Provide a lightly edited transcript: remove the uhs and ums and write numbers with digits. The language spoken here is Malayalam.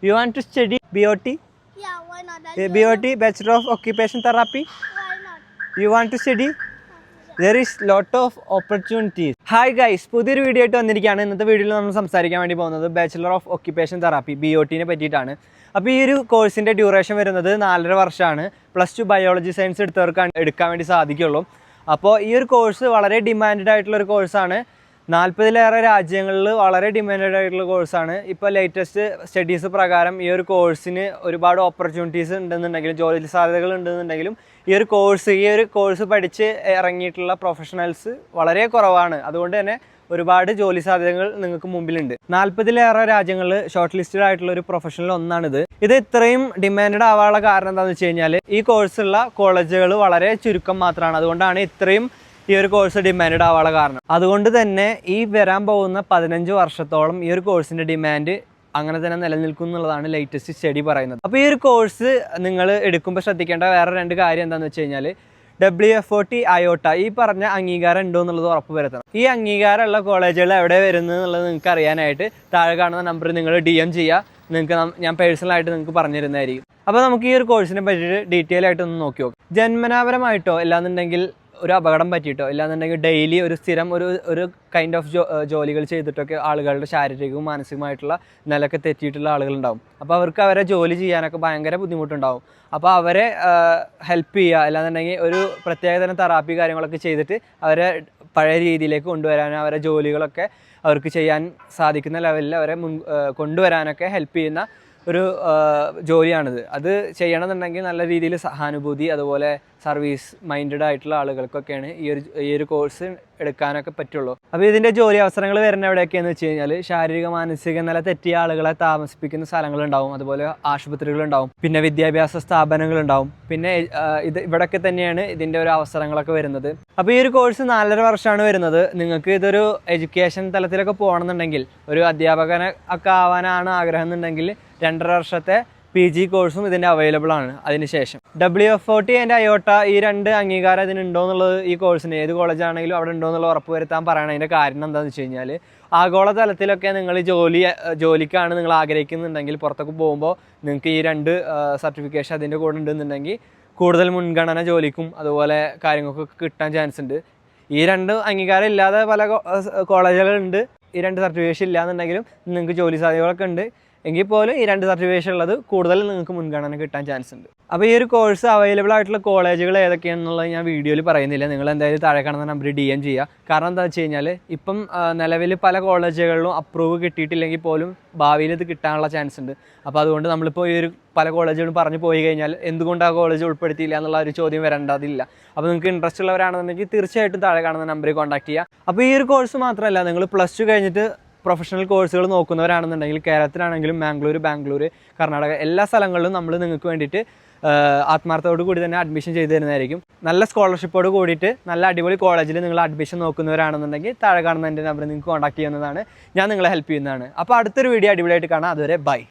You want to study BOT? Yeah, why not? BOT, Bachelor of Occupation Therapy? Why not? You want to study? There is lot of opportunities. Hi guys, പുതിയൊരു വീഡിയോ ആയിട്ട് വന്നിരിക്കുകയാണ്. ഇന്നത്തെ വീഡിയോയിൽ നമ്മൾ സംസാരിക്കാൻ വേണ്ടി പോകുന്നത് ബാച്ചിലർ ഓഫ് ഒക്യുപ്പേഷൻ തെറാപ്പി BOTനെ പറ്റിയിട്ടാണ്. അപ്പോൾ ഈ ഒരു കോഴ്സിൻ്റെ ഡ്യൂറേഷൻ വരുന്നത് 4.5 വർഷമാണ്. +2 ബയോളജി സയൻസ് എടുത്തവർക്ക് എടുക്കാൻ വേണ്ടി സാധിക്കുള്ളൂ. അപ്പോൾ ഈ ഒരു കോഴ്സ് വളരെ ഡിമാൻഡഡ് ആയിട്ടുള്ളൊരു കോഴ്സാണ്. 40-ലേറെ രാജ്യങ്ങളിൽ വളരെ ഡിമാൻഡഡ് ആയിട്ടുള്ള കോഴ്സാണ്. ഇപ്പോൾ ലേറ്റസ്റ്റ് സ്റ്റഡീസ് പ്രകാരം ഈ ഒരു കോഴ്സിന് ഒരുപാട് ഓപ്പർച്യൂണിറ്റീസ് ഉണ്ടെന്നുണ്ടെങ്കിലും ജോലി സാധ്യതകൾ ഉണ്ടെന്നുണ്ടെങ്കിലും ഈ ഒരു കോഴ്സ് പഠിച്ച് ഇറങ്ങിയിട്ടുള്ള പ്രൊഫഷണൽസ് വളരെ കുറവാണ്. അതുകൊണ്ട് തന്നെ ഒരുപാട് ജോലി സാധ്യതകൾ നിങ്ങൾക്ക് മുമ്പിലുണ്ട്. 40-ലേറെ രാജ്യങ്ങളിൽ ഷോർട്ട് ലിസ്റ്റഡ് ആയിട്ടുള്ള ഒരു പ്രൊഫഷനിൽ ഒന്നാണിത്. ഇത് ഇത്രയും ഡിമാൻഡഡ് ആവാനുള്ള കാരണം എന്താണെന്ന് വെച്ച് കഴിഞ്ഞാൽ ഈ കോഴ്സുള്ള കോളേജുകൾ വളരെ ചുരുക്കം മാത്രമാണ്. അതുകൊണ്ടാണ് ഇത്രയും ഈ ഒരു കോഴ്സ് ഡിമാൻഡഡ് ആവാനുള്ള കാരണം. അതുകൊണ്ട് തന്നെ ഈ വരാൻ പോകുന്ന 15 വർഷത്തോളം ഈ ഒരു കോഴ്സിൻ്റെ ഡിമാൻഡ് അങ്ങനെ തന്നെ നിലനിൽക്കും എന്നുള്ളതാണ് ലേറ്റസ്റ്റ് സ്റ്റഡി പറയുന്നത്. അപ്പോൾ ഈ ഒരു കോഴ്സ് നിങ്ങൾ എടുക്കുമ്പോൾ ശ്രദ്ധിക്കേണ്ട വേറെ 2 കാര്യം എന്താണെന്ന് വെച്ച് കഴിഞ്ഞാൽ WFOT IOTA ഈ പറഞ്ഞ അംഗീകാരം ഉണ്ടോ എന്നുള്ളത് ഉറപ്പ് വരുത്തണം. ഈ അംഗീകാരമുള്ള കോളേജുകൾ എവിടെ വരുന്നത് എന്നുള്ളത് നിങ്ങൾക്ക് അറിയാനായിട്ട് താഴെ കാണുന്ന നമ്പറിൽ നിങ്ങൾ DM ചെയ്യുക. നിങ്ങൾക്ക് ഞാൻ പേഴ്സണലായിട്ട് നിങ്ങൾക്ക് പറഞ്ഞു തരുന്നതായിരിക്കും. അപ്പോൾ നമുക്ക് ഈ ഒരു കോഴ്സിനെ പറ്റിയിട്ട് ഡീറ്റെയിൽ ആയിട്ടൊന്ന് നോക്കി നോക്കാം. ജന്മനാപരമായിട്ടോ അല്ലാന്നുണ്ടെങ്കിൽ ഒരു അപകടം പറ്റിയിട്ടോ ഇല്ലാന്നുണ്ടെങ്കിൽ ഡെയിലി ഒരു സ്ഥിരം ഒരു കൈൻഡ് ഓഫ് ജോലികൾ ചെയ്തിട്ടൊക്കെ ആളുകളുടെ ശാരീരികവും മാനസികമായിട്ടുള്ള നിലയൊക്കെ തെറ്റിയിട്ടുള്ള ആളുകളുണ്ടാവും. അപ്പോൾ അവർക്ക് അവരെ ജോലി ചെയ്യാനൊക്കെ ഭയങ്കര ബുദ്ധിമുട്ടുണ്ടാവും. അപ്പോൾ അവരെ ഹെൽപ്പ് ചെയ്യുക അല്ലാന്നുണ്ടെങ്കിൽ ഒരു പ്രത്യേകതരം തെറാപ്പി കാര്യങ്ങളൊക്കെ ചെയ്തിട്ട് അവരെ പഴയ രീതിയിലേക്ക് കൊണ്ടുവരാനും അവരെ ജോലികളൊക്കെ അവർക്ക് ചെയ്യാൻ സാധിക്കുന്ന ലെവലിൽ അവരെ കൊണ്ടുവരാനൊക്കെ ഹെൽപ്പ് ചെയ്യുന്ന ഒരു ജോലിയാണിത്. അത് ചെയ്യണമെന്നുണ്ടെങ്കിൽ നല്ല രീതിയിൽ സഹാനുഭൂതി അതുപോലെ സർവീസ് മൈൻഡഡ് ആയിട്ടുള്ള ആളുകൾക്കൊക്കെയാണ് ഈ ഒരു കോഴ്സ് എടുക്കാനൊക്കെ പറ്റുള്ളൂ. അപ്പോൾ ഇതിൻ്റെ ജോലി അവസരങ്ങൾ വരുന്ന എവിടെയൊക്കെയെന്ന് വെച്ച് കഴിഞ്ഞാൽ ശാരീരിക മാനസിക നില തെറ്റിയ ആളുകളെ താമസിപ്പിക്കുന്ന സ്ഥലങ്ങളുണ്ടാവും, അതുപോലെ ആശുപത്രികളുണ്ടാവും, പിന്നെ വിദ്യാഭ്യാസ സ്ഥാപനങ്ങളുണ്ടാവും, പിന്നെ ഇവിടെയൊക്കെ തന്നെയാണ് ഇതിൻ്റെ ഒരു അവസരങ്ങളൊക്കെ വരുന്നത്. അപ്പോൾ ഈ ഒരു കോഴ്സ് 4.5 വർഷമാണ് വരുന്നത്. നിങ്ങൾക്ക് ഇതൊരു എഡ്യൂക്കേഷൻ തലത്തിലൊക്കെ പോകണമെന്നുണ്ടെങ്കിൽ ഒരു അധ്യാപകനെ ഒക്കെ ആവാനാണ് ആഗ്രഹം എന്നുണ്ടെങ്കിൽ 2.5 വർഷത്തെ PG കോഴ്സും ഇതിൻ്റെ അവൈലബിൾ ആണ്. അതിനുശേഷം WFOT ആൻഡ് IOTA ഈ 2 അംഗീകാരം ഇതിനുണ്ടോ എന്നുള്ളത് ഈ കോഴ്സിന് ഏത് കോളേജാണെങ്കിലും അവിടെ ഉണ്ടോ എന്നുള്ളത് ഉറപ്പ് വരുത്താൻ പറയണം. അതിൻ്റെ കാരണം എന്താണെന്ന് വെച്ച് കഴിഞ്ഞാൽ ആഗോളതലത്തിലൊക്കെ നിങ്ങൾ ജോലിക്കാണ് നിങ്ങൾ ആഗ്രഹിക്കുന്നുണ്ടെങ്കിൽ പുറത്തൊക്കെ പോകുമ്പോൾ നിങ്ങൾക്ക് ഈ 2 സർട്ടിഫിക്കേഷൻ അതിൻ്റെ കൂടെ ഉണ്ടെന്നുണ്ടെങ്കിൽ കൂടുതൽ മുൻഗണന ജോലിക്കും അതുപോലെ കാര്യങ്ങൾക്കൊക്കെ കിട്ടാൻ ചാൻസ് ഉണ്ട്. ഈ 2 അംഗീകാരം ഇല്ലാതെ പല കോളേജുകളുണ്ട്. ഈ 2 സർട്ടിഫിക്കേഷൻ ഇല്ലാന്നുണ്ടെങ്കിലും നിങ്ങൾക്ക് ജോലി സാധ്യതകളൊക്കെ ഉണ്ട്. എങ്കിൽ പോലും ഈ 2 സർട്ടിഫിക്കേഷൻ ഉള്ളത് കൂടുതൽ നിങ്ങൾക്ക് മുൻഗണന കിട്ടാൻ ചാൻസ് ഉണ്ട്. അപ്പോൾ ഈ ഒരു കോഴ്സ് അവൈലബിൾ ആയിട്ടുള്ള കോളേജുകൾ ഏതൊക്കെയാണെന്നുള്ളത് ഞാൻ വീഡിയോയിൽ പറയുന്നില്ല. നിങ്ങൾ എന്തായാലും താഴെ കാണുന്ന നമ്പറിൽ DM ചെയ്യുക. കാരണം എന്താ വെച്ച് കഴിഞ്ഞാൽ ഇപ്പം നിലവിൽ പല കോളേജുകളിലും അപ്രൂവ് കിട്ടിയിട്ടില്ലെങ്കിൽ പോലും ഭാവിയിൽ ഇത് കിട്ടാനുള്ള ചാൻസ് ഉണ്ട്. അപ്പോൾ അതുകൊണ്ട് നമ്മളിപ്പോൾ ഈ ഒരു പല കോളേജുകളും പറഞ്ഞു പോയി കഴിഞ്ഞാൽ എന്തുകൊണ്ട് ആ കോളേജ് ഉൾപ്പെടുത്തിയില്ല എന്നുള്ള ഒരു ചോദ്യം വരേണ്ടതില്ല. അപ്പോൾ നിങ്ങൾക്ക് ഇൻട്രസ്റ്റ് ഉള്ളവരാണെന്നുണ്ടെങ്കിൽ തീർച്ചയായിട്ടും താഴെ കാണുന്ന നമ്പറിൽ കോൺടാക്ട് ചെയ്യുക. അപ്പോൾ ഈ ഒരു കോഴ്സ് മാത്രമല്ല, നിങ്ങൾ +2 കഴിഞ്ഞിട്ട് പ്രൊഫഷണൽ കോഴ്സുകൾ നോക്കുന്നവരാണെന്നുണ്ടെങ്കിൽ കേരളത്തിലാണെങ്കിലും ബാംഗ്ലൂർ, കർണാടക എല്ലാ സ്ഥലങ്ങളിലും നമ്മൾ നിങ്ങൾക്ക് വേണ്ടിയിട്ട് ആത്മാർത്ഥത്തോടു കൂടി തന്നെ അഡ്മിഷൻ ചെയ്ത് തരുന്നതായിരിക്കും. നല്ല സ്കോളർഷിപ്പോട് കൂടിയിട്ട് നല്ല അടിപൊളി കോളേജിൽ നിങ്ങൾ അഡ്മിഷൻ നോക്കുന്നവരാണെന്നുണ്ടെങ്കിൽ താഴെ കാണുന്ന എൻ്റെ നമ്പറിൽ നിങ്ങൾക്ക് കോൺടാക്ട് ചെയ്യുന്നതാണ്. ഞാൻ നിങ്ങളെ ഹെൽപ്പ് ചെയ്യുന്നതാണ്. അപ്പോൾ അടുത്തൊരു വീഡിയോ അടിപൊളിയായിട്ട് കാണാം. അതുവരെ ബൈ.